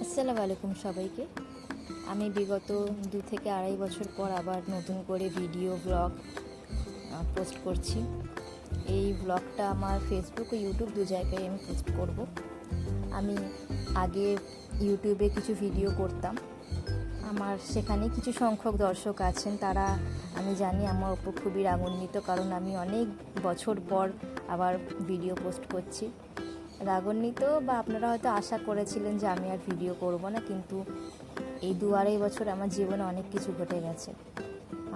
আসসালামু আলাইকুম সবাইকে। আমি বিগত 2 থেকে আড়াই বছর পর আবার নতুন করে ভিডিও ব্লগ পোস্ট করছি। এই ব্লগটা আমার ফেসবুক ও ইউটিউব দু জায়গায় আমি পোস্ট করব। আমি আগে ইউটিউবে কিছু ভিডিও করতাম, আমার সেখানে কিছু সংখ্যক দর্শক আছেন, তারা আমি জানি আমার ওপর খুবই রাগান্বিত, কারণ আমি অনেক বছর পর আবার ভিডিও পোস্ট করছি। রাগান্বিত বা আপনারা হয়তো আশা করেছিলেন যে আমি আর ভিডিও করব না, কিন্তু এই 2-2.5 বছর আমার জীবনে অনেক কিছু ঘটে গেছে।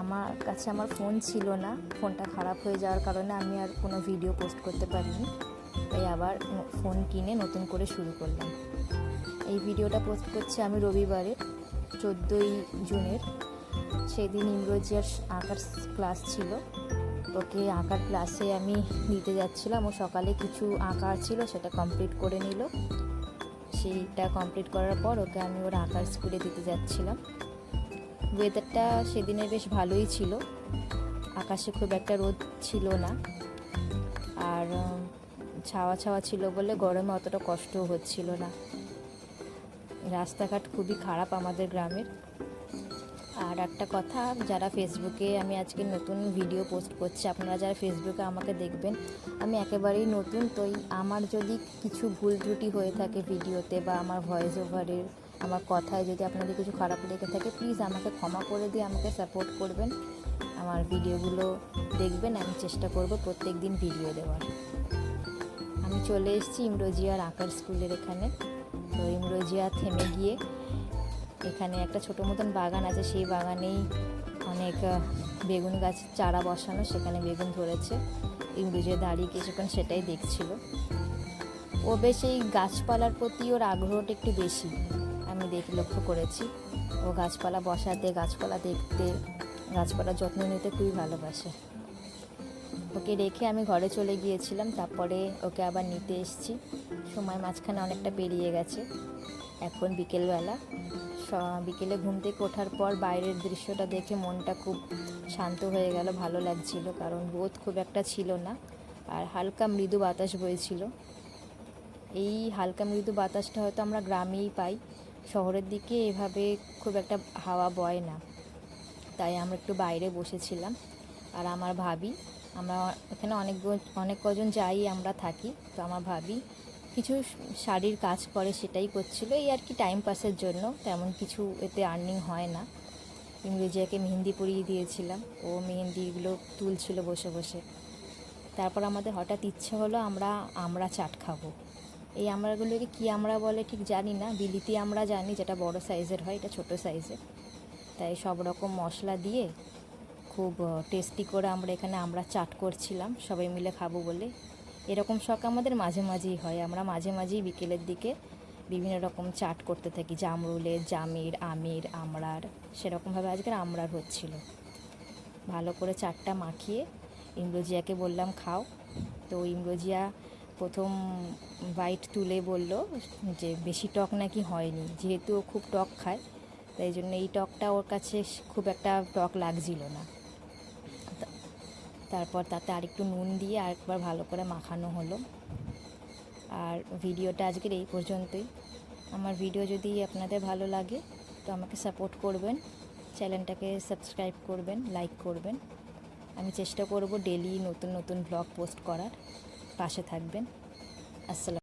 আমার কাছে আমার ফোন ছিল না, ফোনটা খারাপ হয়ে যাওয়ার কারণে আমি আর কোনো ভিডিও পোস্ট করতে পারিনি, তাই আবার ফোন কিনে নতুন করে শুরু করলাম। এই ভিডিওটা পোস্ট করছি আমি রবিবারে 14ই জুনের। সেদিন ইমরোজিয়ার আঁকার ক্লাস ছিল, ওকে আঁকার ক্লাসে আমি নিতে যাচ্ছিলাম। ও সকালে কিছু আঁকা ছিল, সেটা কমপ্লিট করে নিল। সেইটা কমপ্লিট করার পর ওকে আমি ওর আঁকার স্কুলে দিতে যাচ্ছিলাম। ওয়েদারটা সেদিনে বেশ ভালোই ছিল, আকাশে খুব একটা রোদ ছিল না, আর ছাওয়া ছাওয়া ছিল বলে গরমে অতটা কষ্টও হচ্ছিল না। রাস্তাঘাট খুবই খারাপ আমাদের গ্রামের। আর একটা কথা, যারা ফেসবুকে আমি আজকে নতুন ভিডিও পোস্ট করছি, আপনারা যারা ফেসবুকে আমাকে দেখবেন, আমি একেবারেই নতুন, তো আমার যদি কিছু ভুল ত্রুটি হয়ে থাকে ভিডিওতে বা আমার ভয়েস ওভারের, আমার কথায় যদি আপনাদের কিছু খারাপ লেগে থাকে, প্লিজ আমাকে ক্ষমা করে দিয়ে আমাকে সাপোর্ট করবেন। আমার ভিডিওগুলো দেখবেন, আমি চেষ্টা করব প্রত্যেক দিন ভিডিও দেওয়ার। আমি চলে এসেছি ইমরোজিয়ার আঁকার স্কুলের এখানে। তো ইমরোজিয়া থেমে গিয়ে এখানে একটা ছোটো মতন বাগান আছে, সেই বাগানেই অনেক বেগুন গাছ চারা বসানো, সেখানে বেগুন ধরেছে। ইমরোজিয়া দাঁড়িয়ে কিছুক্ষণ সেটাই দেখছিল। ও বেশ এই গাছপালার প্রতি ওর আগ্রহটা একটু বেশি, আমি লক্ষ্য করেছি। ও গাছপালা বসাতে, গাছপালা দেখতে, গাছপালার যত্ন নিতে খুবই ভালোবাসে। ওকে রেখে আমি ঘরে চলে গিয়েছিলাম, তারপরে ওকে আবার নিতে এসেছি। সময় মাঝখানে অনেকটা পেরিয়ে গেছে। এখন বিকেলবেলা, বিকেলে ঘুম থেকে ওঠার পর বাইরের দৃশ্যটা দেখে মনটা খুব শান্ত হয়ে গেল, ভালো লাগছিল, কারণ রোদ খুব একটা ছিল না, আর হালকা মৃদু বাতাস বইছিল। এই হালকা মৃদু বাতাসটা হয়তো আমরা গ্রামেই পাই, শহরের দিকে এভাবে খুব একটা হাওয়া বয় না। তাই আমরা একটু বাইরে বসেছিলাম। আর আমার ভাবি, আমরা এখানে অনেক কজন যাই আমরা থাকি, তো আমার ভাবি কিছু শাড়ির কাজ করে, সেটাই করছিল, এই আর কি টাইম পাসের জন্য, তেমন কিছু এতে আর্নিং হয় না। ইংরেজিয়াকে মেহেন্দি পরিয়ে দিয়েছিলাম, ও মেহেন্দিগুলো তুলছিল বসে বসে। তারপর আমাদের হঠাৎ ইচ্ছে হলো আমরা চাট খাবো। এই আমড়াগুলোকে কী আমড়া বলে ঠিক জানি না, বিলিতি আমরা জানি, যেটা বড় সাইজের হয়, এটা ছোট সাইজের। তাই সব রকম মশলা দিয়ে খুব টেস্টি করে আমরা এখানে আমরা চাট করছিলাম সবাই মিলে খাবো বলে। এরকম শখ আমাদের মাঝে মাঝেই হয়, আমরা মাঝে মাঝেই বিকেলের দিকে বিভিন্ন রকম চাট করতে থাকি, জামরুলের, জামের, আমের, আমড়ার। সেরকমভাবে আজকের আমড়ার হচ্ছিল। ভালো করে চাটটা মাখিয়ে ইমরোজিয়াকে বললাম খাও। তো ইমরোজিয়া প্রথম বাইট তুলে বলল যে বেশি টক নাকি হয়নি, যেহেতু ও খুব টক খায়, তাই জন্য এই টকটা ওর কাছে খুব একটা টক লাগছিল না। তারপর তাতে আরেকটু নুন দিয়ে আরেকবার ভালো করে মাখানো হলো। আর ভিডিওটা আজকের এই পর্যন্তই। আমার ভিডিও যদি আপনাদের ভালো লাগে তো আমাকে সাপোর্ট করবেন, চ্যানেলটাকে সাবস্ক্রাইব করবেন, লাইক করবেন। আমি চেষ্টা করব ডেলি নতুন নতুন ব্লগ পোস্ট করার, পাশে থাকবেন। আসসালাম।